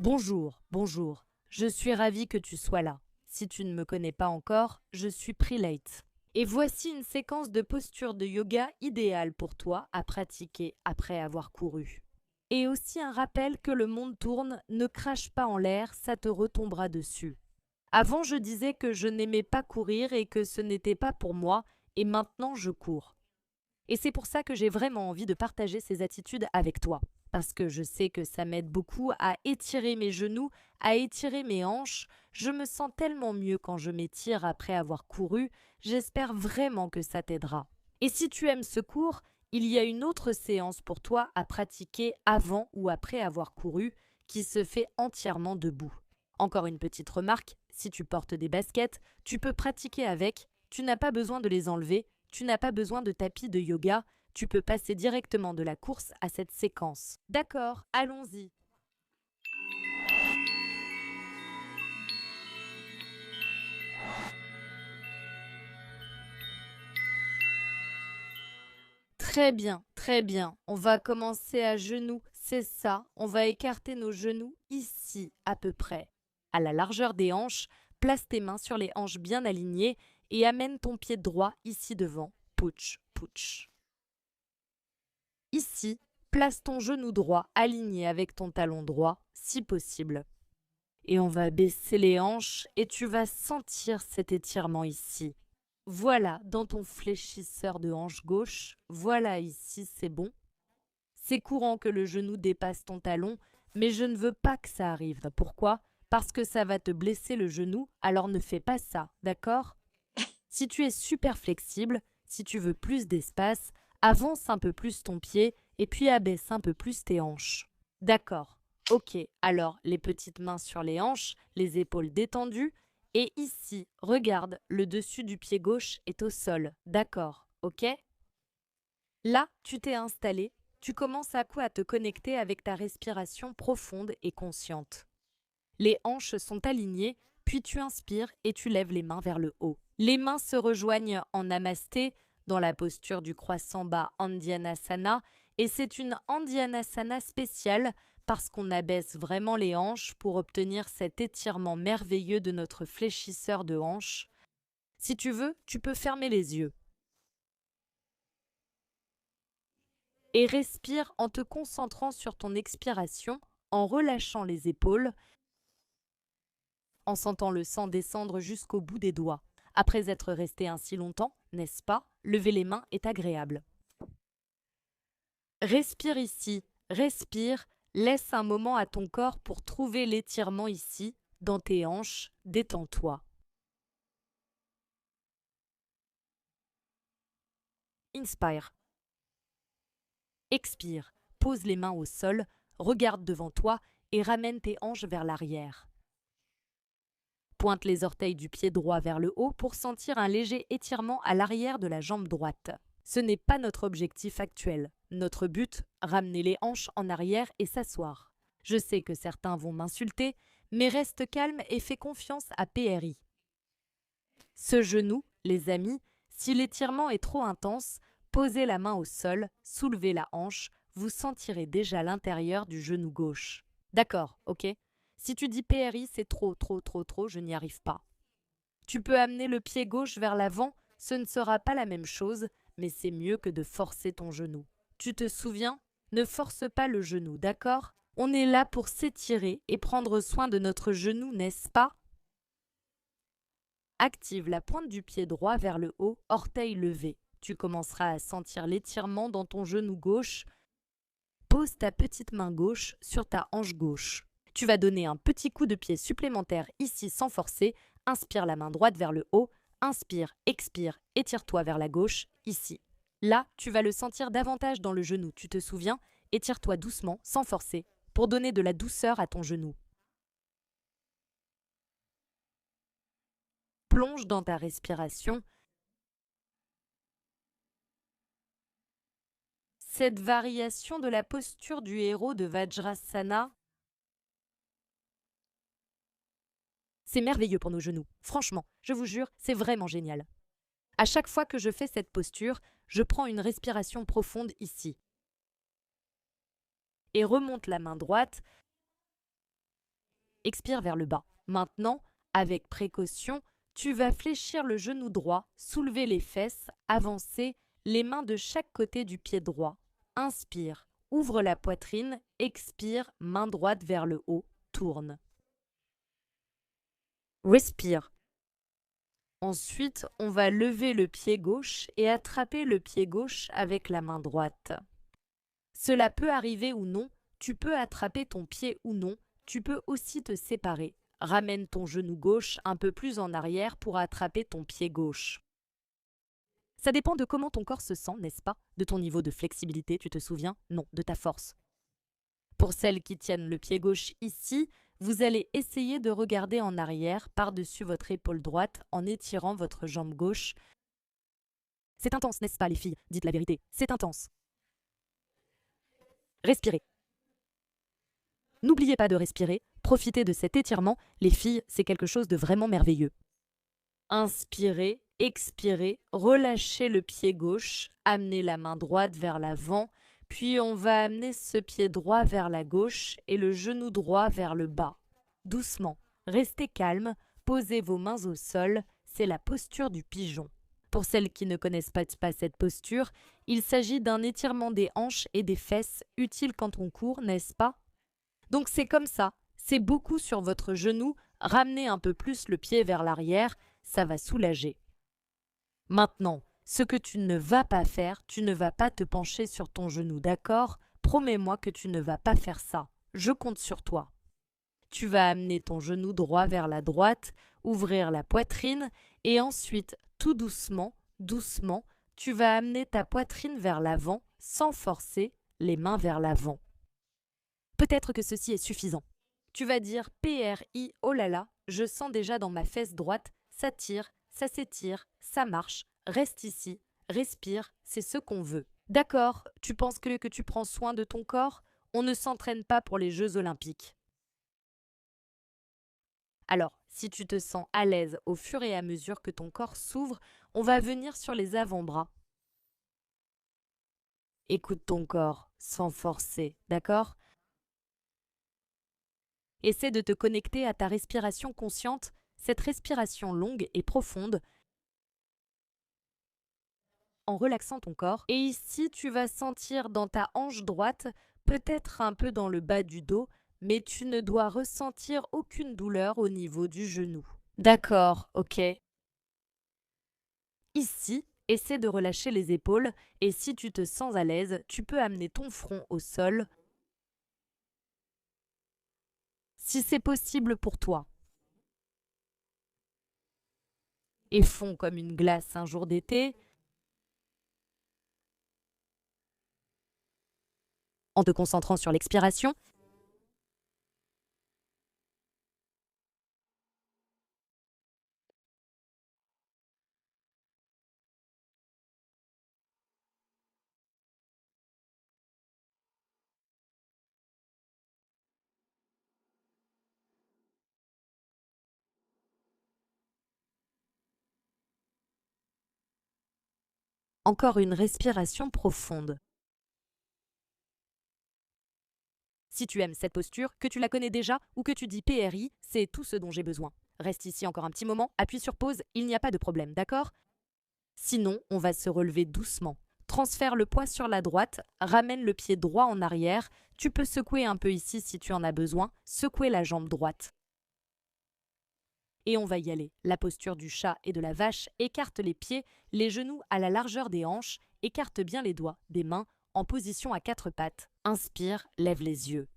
Bonjour, bonjour. Je suis ravie que tu sois là. Si tu ne me connais pas encore, je suis Prelate. Et voici une séquence de postures de yoga idéale pour toi à pratiquer après avoir couru. Et aussi un rappel que le monde tourne, ne crache pas en l'air, ça te retombera dessus. Avant, je disais que je n'aimais pas courir et que ce n'était pas pour moi, et maintenant je cours. Et c'est pour ça que j'ai vraiment envie de partager ces attitudes avec toi. Parce que je sais que ça m'aide beaucoup à étirer mes genoux, à étirer mes hanches. Je me sens tellement mieux quand je m'étire après avoir couru. J'espère vraiment que ça t'aidera. Et si tu aimes ce cours, il y a une autre séance pour toi à pratiquer avant ou après avoir couru qui se fait entièrement debout. Encore une petite remarque, si tu portes des baskets, tu peux pratiquer avec, tu n'as pas besoin de les enlever, tu n'as pas besoin de tapis de yoga, tu peux passer directement de la course à cette séquence. D'accord, allons-y. Très bien, très bien. On va commencer à genoux, c'est ça. On va écarter nos genoux ici, à peu près. À la largeur des hanches, place tes mains sur les hanches bien alignées et amène ton pied droit ici devant. Pouch, pouch. Ici, place ton genou droit aligné avec ton talon droit, si possible. Et on va baisser les hanches et tu vas sentir cet étirement ici. Voilà, dans ton fléchisseur de hanche gauche, voilà ici, c'est bon. C'est courant que le genou dépasse ton talon, mais je ne veux pas que ça arrive. Pourquoi? Parce que ça va te blesser le genou, alors ne fais pas ça, d'accord? Si tu es super flexible, si tu veux plus d'espace, avance un peu plus ton pied et puis abaisse un peu plus tes hanches. D'accord. Ok, alors les petites mains sur les hanches, les épaules détendues, et ici, regarde, le dessus du pied gauche est au sol. D'accord, ok? Là, tu t'es installé, tu commences à quoi à te connecter avec ta respiration profonde et consciente. Les hanches sont alignées, puis tu inspires et tu lèves les mains vers le haut. Les mains se rejoignent en namasté, dans la posture du croissant bas Andhyanasana, et c'est une Andhyanasana spéciale parce qu'on abaisse vraiment les hanches pour obtenir cet étirement merveilleux de notre fléchisseur de hanches. Si tu veux, tu peux fermer les yeux. Et respire en te concentrant sur ton expiration, en relâchant les épaules, en sentant le sang descendre jusqu'au bout des doigts. Après être resté ainsi longtemps, n'est-ce pas, lever les mains est agréable. Respire ici, respire, laisse un moment à ton corps pour trouver l'étirement ici, dans tes hanches, détends-toi. Inspire. Expire, pose les mains au sol, regarde devant toi et ramène tes hanches vers l'arrière. Pointe les orteils du pied droit vers le haut pour sentir un léger étirement à l'arrière de la jambe droite. Ce n'est pas notre objectif actuel. Notre but, ramener les hanches en arrière et s'asseoir. Je sais que certains vont m'insulter, mais reste calme et fais confiance à PRI. Ce genou, les amis, si l'étirement est trop intense, posez la main au sol, soulevez la hanche, vous sentirez déjà l'intérieur du genou gauche. D'accord, ok? Si tu dis PRI, c'est trop, je n'y arrive pas. Tu peux amener le pied gauche vers l'avant, ce ne sera pas la même chose, mais c'est mieux que de forcer ton genou. Tu te souviens? Ne force pas le genou, d'accord? On est là pour s'étirer et prendre soin de notre genou, n'est-ce pas? Active la pointe du pied droit vers le haut, orteil levé. Tu commenceras à sentir l'étirement dans ton genou gauche. Pose ta petite main gauche sur ta hanche gauche. Tu vas donner un petit coup de pied supplémentaire ici sans forcer. Inspire la main droite vers le haut. Inspire, expire, étire-toi vers la gauche, ici. Là, tu vas le sentir davantage dans le genou, tu te souviens? Étire-toi doucement, sans forcer, pour donner de la douceur à ton genou. Plonge dans ta respiration. Cette variation de la posture du héros de Vajrasana, c'est merveilleux pour nos genoux. Franchement, je vous jure, c'est vraiment génial. À chaque fois que je fais cette posture, je prends une respiration profonde ici. Et remonte la main droite. expire vers le bas. Maintenant, avec précaution, tu vas fléchir le genou droit, soulever les fesses, avancer, les mains de chaque côté du pied droit. Inspire, ouvre la poitrine, expire, main droite vers le haut, tourne. Respire. Ensuite, on va lever le pied gauche et attraper le pied gauche avec la main droite. Cela peut arriver ou non, tu peux attraper ton pied ou non, tu peux aussi te séparer. Ramène ton genou gauche un peu plus en arrière pour attraper ton pied gauche. Ça dépend de comment ton corps se sent, n'est-ce pas? De ton niveau de flexibilité, tu te souviens? Non, de ta force. Pour celles qui tiennent le pied gauche ici, vous allez essayer de regarder en arrière par-dessus votre épaule droite en étirant votre jambe gauche. C'est intense, n'est-ce pas les filles? Dites la vérité, c'est intense. Respirez. N'oubliez pas de respirer, profitez de cet étirement, les filles, c'est quelque chose de vraiment merveilleux. Inspirez, expirez, relâchez le pied gauche, amenez la main droite vers l'avant, puis on va amener ce pied droit vers la gauche et le genou droit vers le bas. Doucement, restez calme, posez vos mains au sol, c'est la posture du pigeon. Pour celles qui ne connaissent pas cette posture, il s'agit d'un étirement des hanches et des fesses, utile quand on court, n'est-ce pas? Donc c'est comme ça, c'est beaucoup sur votre genou, ramenez un peu plus le pied vers l'arrière, ça va soulager. Maintenant, ce que tu ne vas pas faire, tu ne vas pas te pencher sur ton genou, d'accord? Promets-moi que tu ne vas pas faire ça, je compte sur toi. Tu vas amener ton genou droit vers la droite, ouvrir la poitrine et ensuite, tout doucement, doucement, tu vas amener ta poitrine vers l'avant sans forcer, les mains vers l'avant. Peut-être que ceci est suffisant. Tu vas dire PRI, oh là là, je sens déjà dans ma fesse droite, ça tire, ça s'étire, ça marche, reste ici, respire, c'est ce qu'on veut. D'accord, tu penses que tu prends soin de ton corps? On ne s'entraîne pas pour les Jeux Olympiques. Alors, si tu te sens à l'aise au fur et à mesure que ton corps s'ouvre, on va venir sur les avant-bras. Écoute ton corps, sans forcer, d'accord? Essaie de te connecter à ta respiration consciente, cette respiration longue et profonde, en relaxant ton corps. Et ici, tu vas sentir dans ta hanche droite, peut-être un peu dans le bas du dos, mais tu ne dois ressentir aucune douleur au niveau du genou. D'accord, ok. Ici, essaie de relâcher les épaules et si tu te sens à l'aise, tu peux amener ton front au sol si c'est possible pour toi. Et fond comme une glace un jour d'été, en te concentrant sur l'expiration. Encore une respiration profonde. Si tu aimes cette posture, que tu la connais déjà ou que tu dis PRI, c'est tout ce dont j'ai besoin. Reste ici encore un petit moment, appuie sur pause, il n'y a pas de problème, d'accord? Sinon, on va se relever doucement. Transfère le poids sur la droite, ramène le pied droit en arrière, tu peux secouer un peu ici si tu en as besoin, secouer la jambe droite. Et on va y aller. La posture du chat et de la vache, écarte les pieds, les genoux à la largeur des hanches, écarte bien les doigts des mains en position à quatre pattes. Inspire, lève les yeux.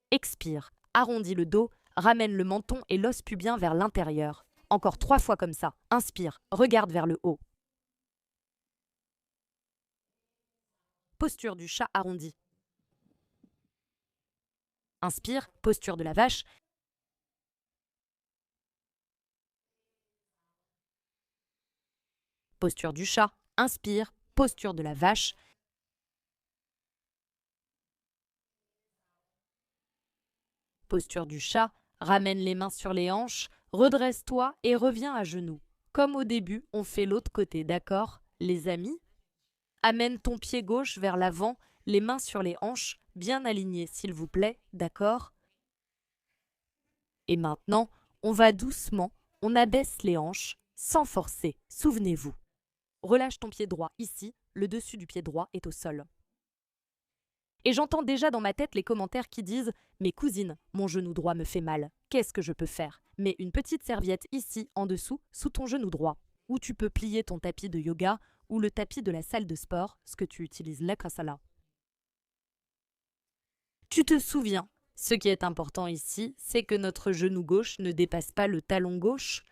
Expire, arrondis le dos, ramène le menton et l'os pubien vers l'intérieur. Encore 3 fois comme ça. Inspire, regarde vers le haut. Posture du chat arrondi. Inspire, posture de la vache. Posture du chat. Inspire, posture de la vache. Posture du chat. Ramène les mains sur les hanches. Redresse-toi et reviens à genoux. Comme au début, on fait l'autre côté, d'accord, les amis? Amène ton pied gauche vers l'avant, les mains sur les hanches, bien alignées s'il vous plaît, d'accord? Et maintenant, on va doucement, on abaisse les hanches, sans forcer, souvenez-vous. Relâche ton pied droit ici, le dessus du pied droit est au sol. Et j'entends déjà dans ma tête les commentaires qui disent « Mais cousine, mon genou droit me fait mal, qu'est-ce que je peux faire ?» Mets une petite serviette ici, en dessous, sous ton genou droit. Ou tu peux plier ton tapis de yoga ou le tapis de la salle de sport, ce que tu utilises là comme ça là. Tu te souviens, ce qui est important ici, c'est que notre genou gauche ne dépasse pas le talon gauche.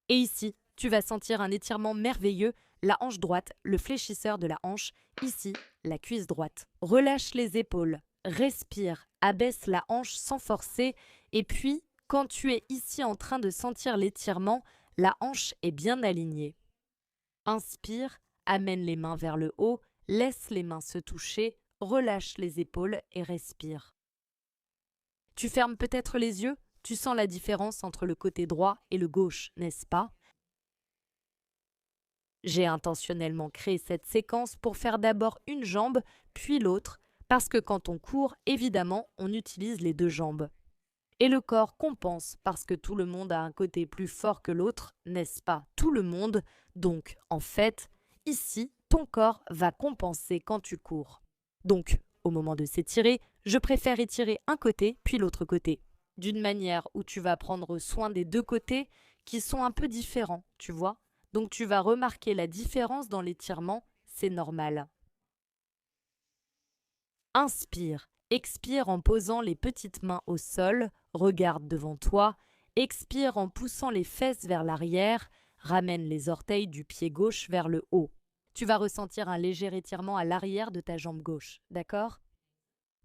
Et ici, tu vas sentir un étirement merveilleux, la hanche droite, le fléchisseur de la hanche, ici, la cuisse droite. Relâche les épaules, respire, abaisse la hanche sans forcer, et puis, quand tu es ici en train de sentir l'étirement, la hanche est bien alignée. Inspire, amène les mains vers le haut, laisse les mains se toucher, relâche les épaules et respire. Tu fermes peut-être les yeux, tu sens la différence entre le côté droit et le gauche, n'est-ce pas? J'ai intentionnellement créé cette séquence pour faire d'abord une jambe, puis l'autre, parce que quand on court, évidemment, on utilise les deux jambes. Et le corps compense parce que tout le monde a un côté plus fort que l'autre, n'est-ce pas? Tout le monde. Donc, en fait, ici, ton corps va compenser quand tu cours. Donc, au moment de s'étirer, je préfère étirer un côté puis l'autre côté, d'une manière où tu vas prendre soin des deux côtés qui sont un peu différents, tu vois? Donc, tu vas remarquer la différence dans l'étirement, c'est normal. Inspire. Expire en posant les petites mains au sol, regarde devant toi, expire en poussant les fesses vers l'arrière, ramène les orteils du pied gauche vers le haut. Tu vas ressentir un léger étirement à l'arrière de ta jambe gauche, d'accord?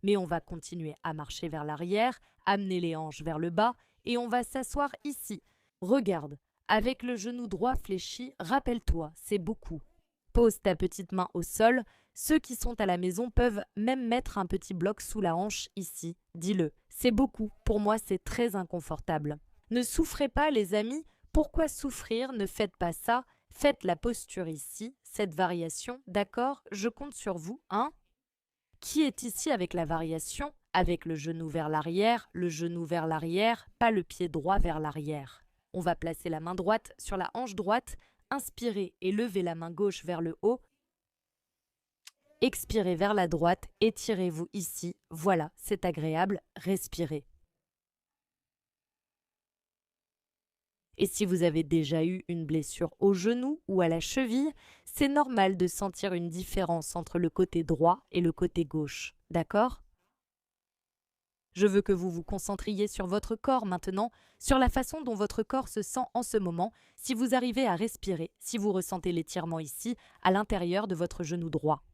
Mais on va continuer à marcher vers l'arrière, amener les hanches vers le bas et on va s'asseoir ici. Regarde, avec le genou droit fléchi, rappelle-toi, c'est beaucoup. Pose ta petite main au sol. Ceux qui sont à la maison peuvent même mettre un petit bloc sous la hanche ici. Dis-le, c'est beaucoup. Pour moi, c'est très inconfortable. Ne souffrez pas, les amis. Pourquoi souffrir? Ne faites pas ça. Faites la posture ici, cette variation. D'accord? Je compte sur vous, hein? Qui est ici avec la variation? Avec le genou vers l'arrière, pas le pied droit vers l'arrière. On va placer la main droite sur la hanche droite. Inspirez et levez la main gauche vers le haut. Expirez vers la droite, étirez-vous ici. Voilà, c'est agréable, respirez. Et si vous avez déjà eu une blessure au genou ou à la cheville, c'est normal de sentir une différence entre le côté droit et le côté gauche, d'accord? Je veux que vous vous concentriez sur votre corps maintenant, sur la façon dont votre corps se sent en ce moment, si vous arrivez à respirer, si vous ressentez l'étirement ici, à l'intérieur de votre genou droit.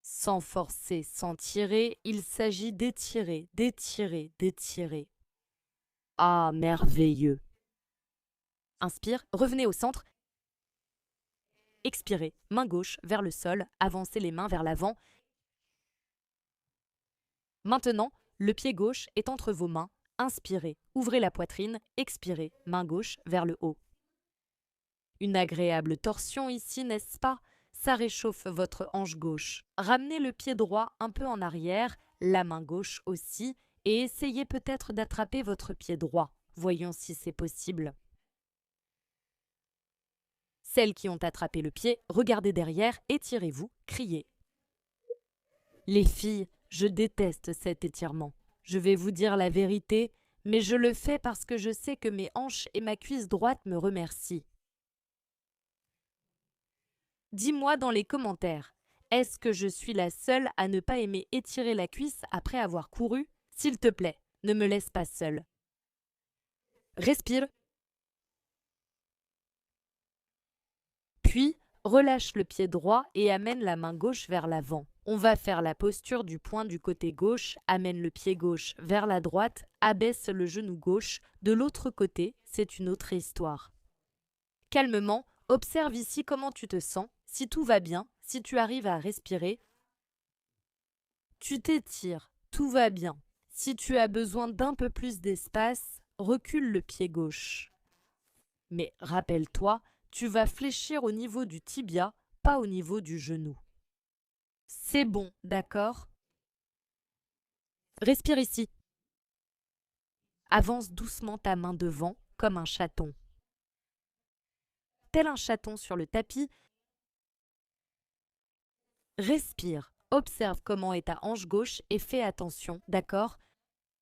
Sans forcer, sans tirer, il s'agit d'étirer, d'étirer, d'étirer. Ah, merveilleux! Inspire, revenez au centre. Expirez, main gauche vers le sol, avancez les mains vers l'avant. Maintenant, le pied gauche est entre vos mains. Inspirez, ouvrez la poitrine, expirez, main gauche vers le haut. Une agréable torsion ici, n'est-ce pas? Ça réchauffe votre hanche gauche. Ramenez le pied droit un peu en arrière, la main gauche aussi, et essayez peut-être d'attraper votre pied droit. Voyons si c'est possible. Celles qui ont attrapé le pied, regardez derrière, étirez-vous, criez. Les filles, je déteste cet étirement. Je vais vous dire la vérité, mais je le fais parce que je sais que mes hanches et ma cuisse droite me remercient. Dis-moi dans les commentaires, est-ce que je suis la seule à ne pas aimer étirer la cuisse après avoir couru? S'il te plaît, ne me laisse pas seule. Respire. Puis, relâche le pied droit et amène la main gauche vers l'avant. On va faire la posture du poing du côté gauche, amène le pied gauche vers la droite, abaisse le genou gauche. De l'autre côté, c'est une autre histoire. Calmement, observe ici comment tu te sens, si tout va bien, si tu arrives à respirer. Tu t'étires, tout va bien. Si tu as besoin d'un peu plus d'espace, recule le pied gauche. Mais rappelle-toi, tu vas fléchir au niveau du tibia, pas au niveau du genou. C'est bon, d'accord? Respire ici. Avance doucement ta main devant, comme un chaton. Tel un chaton sur le tapis, respire. Observe comment est ta hanche gauche et fais attention, d'accord?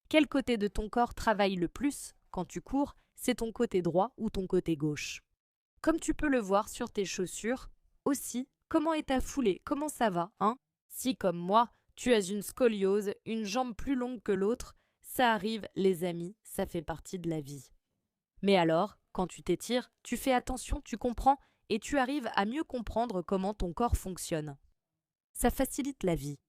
Quel côté de ton corps travaille le plus quand tu cours? C'est ton côté droit ou ton côté gauche? Comme tu peux le voir sur tes chaussures, aussi, comment est ta foulée? Comment ça va, hein? Si, comme moi, tu as une scoliose, une jambe plus longue que l'autre, ça arrive, les amis, ça fait partie de la vie. Mais alors, quand tu t'étires, tu fais attention, tu comprends, et tu arrives à mieux comprendre comment ton corps fonctionne. Ça facilite la vie.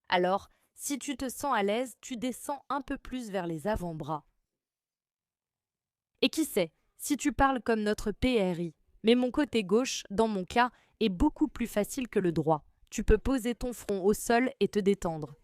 Alors, si tu te sens à l'aise, tu descends un peu plus vers les avant-bras. Et qui sait, si tu parles comme notre PRI, mais mon côté gauche, dans mon cas, est beaucoup plus facile que le droit. Tu peux poser ton front au sol et te détendre.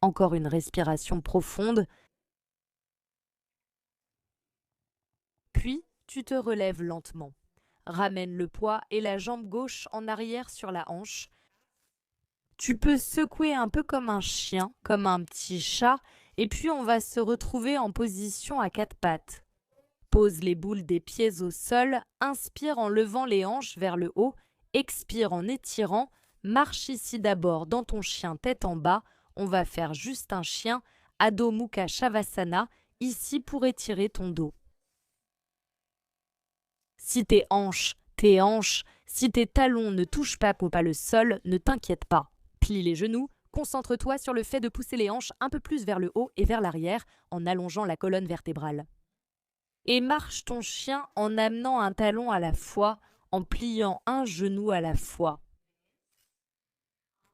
Encore une respiration profonde. Puis, tu te relèves lentement. Ramène le poids et la jambe gauche en arrière sur la hanche. Tu peux secouer un peu comme un chien, comme un petit chat, et puis on va se retrouver en position à quatre pattes. Pose les boules des pieds au sol, inspire en levant les hanches vers le haut, expire en étirant, marche ici d'abord dans ton chien tête en bas, on va faire juste un chien, Adho Mukha Shavasana, ici pour étirer ton dos. Si tes hanches, si tes talons ne touchent pas le sol, ne t'inquiète pas. Plie les genoux, concentre-toi sur le fait de pousser les hanches un peu plus vers le haut et vers l'arrière en allongeant la colonne vertébrale. Et marche ton chien en amenant un talon à la fois, en pliant un genou à la fois.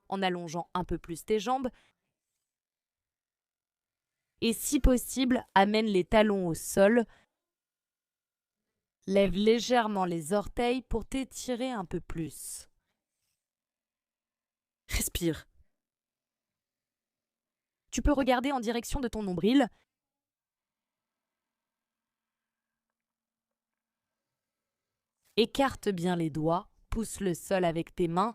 En allongeant un peu plus tes jambes. Et si possible, amène les talons au sol. Lève légèrement les orteils pour t'étirer un peu plus. Respire. Tu peux regarder en direction de ton nombril. Écarte bien les doigts, pousse le sol avec tes mains.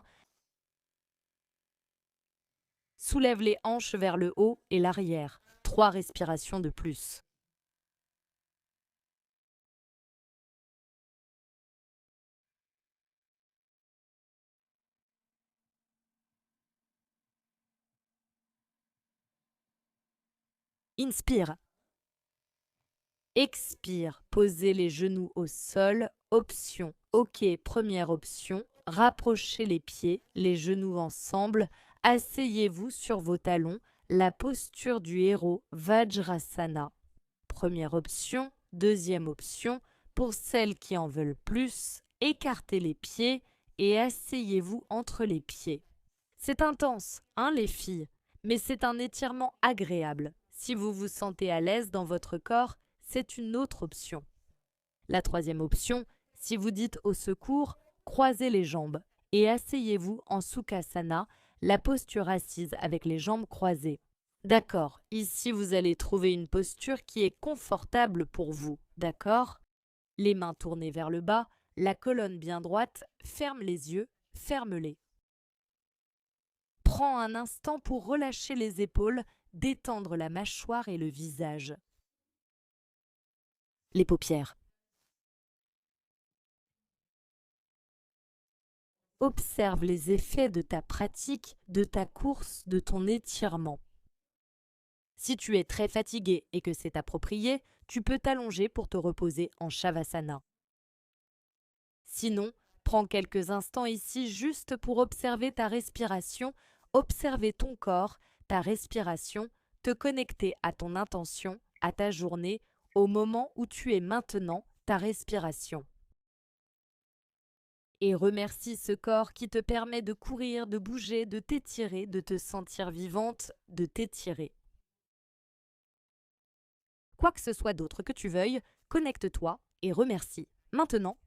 Soulève les hanches vers le haut et l'arrière. 3 respirations de plus. Inspire. Expire. Posez les genoux au sol. Option. OK, première option. Rapprochez les pieds, les genoux ensemble. Asseyez-vous sur vos talons. La posture du héros, Vajrasana. Première option. Deuxième option. Pour celles qui en veulent plus, écartez les pieds et asseyez-vous entre les pieds. C'est intense, hein les filles, mais c'est un étirement agréable. Si vous vous sentez à l'aise dans votre corps, c'est une autre option. La troisième option, si vous dites au secours, croisez les jambes et asseyez-vous en Sukhasana, la posture assise avec les jambes croisées. D'accord, ici vous allez trouver une posture qui est confortable pour vous, d'accord? Les mains tournées vers le bas, la colonne bien droite, ferme les yeux, ferme-les. Prends un instant pour relâcher les épaules, détendre la mâchoire et le visage. Les paupières. Observe les effets de ta pratique, de ta course, de ton étirement. Si tu es très fatigué et que c'est approprié, tu peux t'allonger pour te reposer en Shavasana. Sinon, prends quelques instants ici juste pour observer ta respiration, observer ton corps, ta respiration, te connecter à ton intention, à ta journée, au moment où tu es maintenant, ta respiration. Et remercie ce corps qui te permet de courir, de bouger, de t'étirer, de te sentir vivante, de t'étirer. quoi que ce soit d'autre que tu veuilles, connecte-toi et remercie. Maintenant,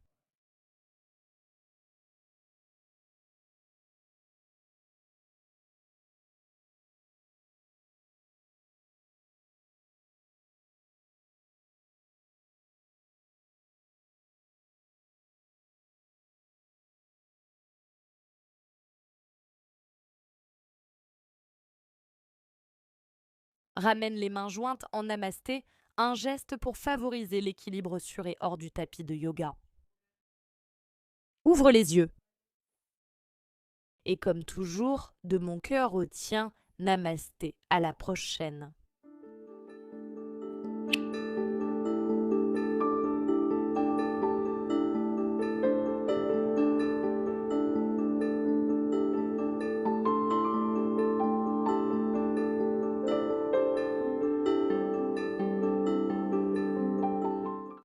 ramène les mains jointes en namasté, un geste pour favoriser l'équilibre sur et hors du tapis de yoga. Ouvre les yeux. Et comme toujours, de mon cœur au tien, namasté. À la prochaine.